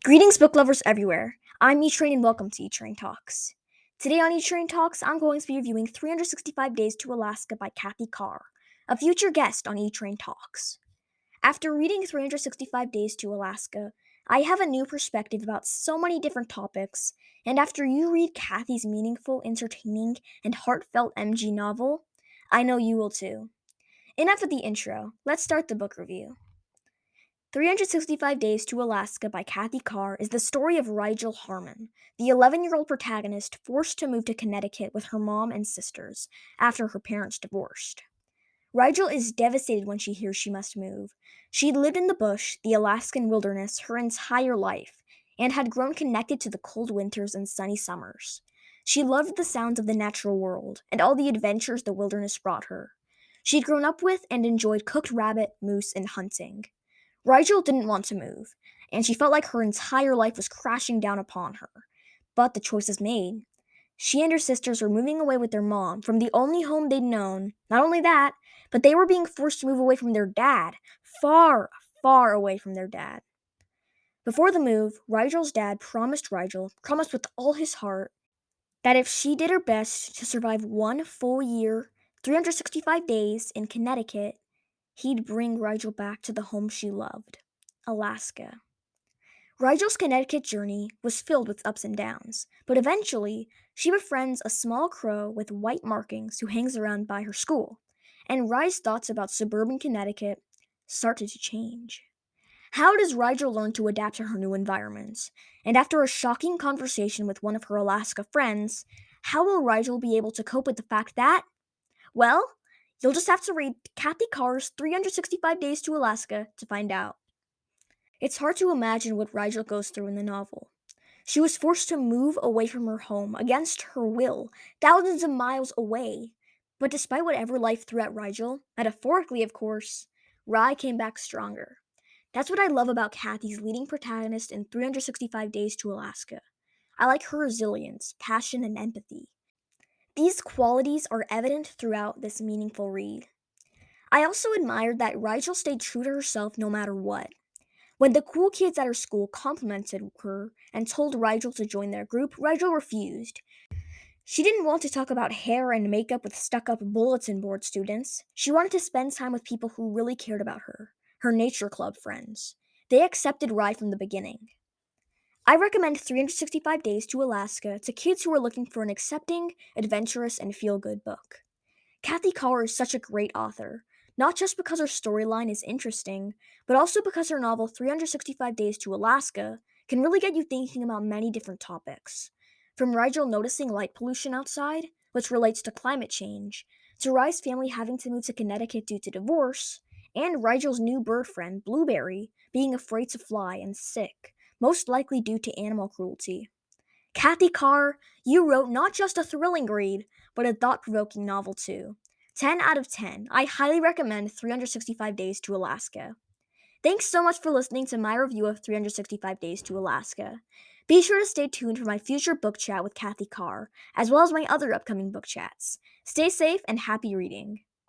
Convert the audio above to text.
Greetings, book lovers everywhere. I'm E-Train and welcome to E-Train Talks. Today on E-Train Talks, I'm going to be reviewing 365 Days to Alaska by Cathy Carr, a future guest on E-Train Talks. After reading 365 Days to Alaska, I have a new perspective about so many different topics, and after you read Cathy's meaningful, entertaining, and heartfelt MG novel, I know you will too. Enough of the intro, let's start the book review. 365 Days to Alaska by Cathy Carr is the story of Rigel Harmon, the 11-year-old protagonist forced to move to Connecticut with her mom and sisters after her parents divorced. Rigel is devastated when she hears she must move. She'd lived in the bush, the Alaskan wilderness, her entire life, and had grown connected to the cold winters and sunny summers. She loved the sounds of the natural world and all the adventures the wilderness brought her. She'd grown up with and enjoyed cooked rabbit, moose, and hunting. Rigel didn't want to move, and she felt like her entire life was crashing down upon her. But the choice was made. She and her sisters were moving away with their mom from the only home they'd known. Not only that, but they were being forced to move away from their dad. Far, far away from their dad. Before the move, Rigel's dad promised with all his heart, that if she did her best to survive one full year, 365 days in Connecticut, he'd bring Rigel back to the home she loved, Alaska. Rigel's Connecticut journey was filled with ups and downs, but eventually she befriends a small crow with white markings who hangs around by her school, and Rye's thoughts about suburban Connecticut started to change. How does Rigel learn to adapt to her new environment? And after a shocking conversation with one of her Alaska friends, how will Rigel be able to cope with the fact that, well, you'll just have to read Cathy Carr's 365 Days to Alaska to find out. It's hard to imagine what Rigel goes through in the novel. She was forced to move away from her home against her will, thousands of miles away. But despite whatever life threw at Rigel, metaphorically of course, Rye came back stronger. That's what I love about Cathy's leading protagonist in 365 Days to Alaska. I like her resilience, passion, and empathy. These qualities are evident throughout this meaningful read. I also admired that Rigel stayed true to herself no matter what. When the cool kids at her school complimented her and told Rigel to join their group, Rigel refused. She didn't want to talk about hair and makeup with stuck-up bulletin board students. She wanted to spend time with people who really cared about her nature club friends. They accepted Rye from the beginning. I recommend 365 Days to Alaska to kids who are looking for an accepting, adventurous, and feel-good book. Cathy Carr is such a great author, not just because her storyline is interesting, but also because her novel 365 Days to Alaska can really get you thinking about many different topics. From Rigel noticing light pollution outside, which relates to climate change, to Rye's family having to move to Connecticut due to divorce, and Rigel's new bird friend, Blueberry, being afraid to fly and sick, most likely due to animal cruelty. Cathy Carr, you wrote not just a thrilling read, but a thought-provoking novel too. 10 out of 10. I highly recommend 365 Days to Alaska. Thanks so much for listening to my review of 365 Days to Alaska. Be sure to stay tuned for my future book chat with Cathy Carr, as well as my other upcoming book chats. Stay safe and happy reading.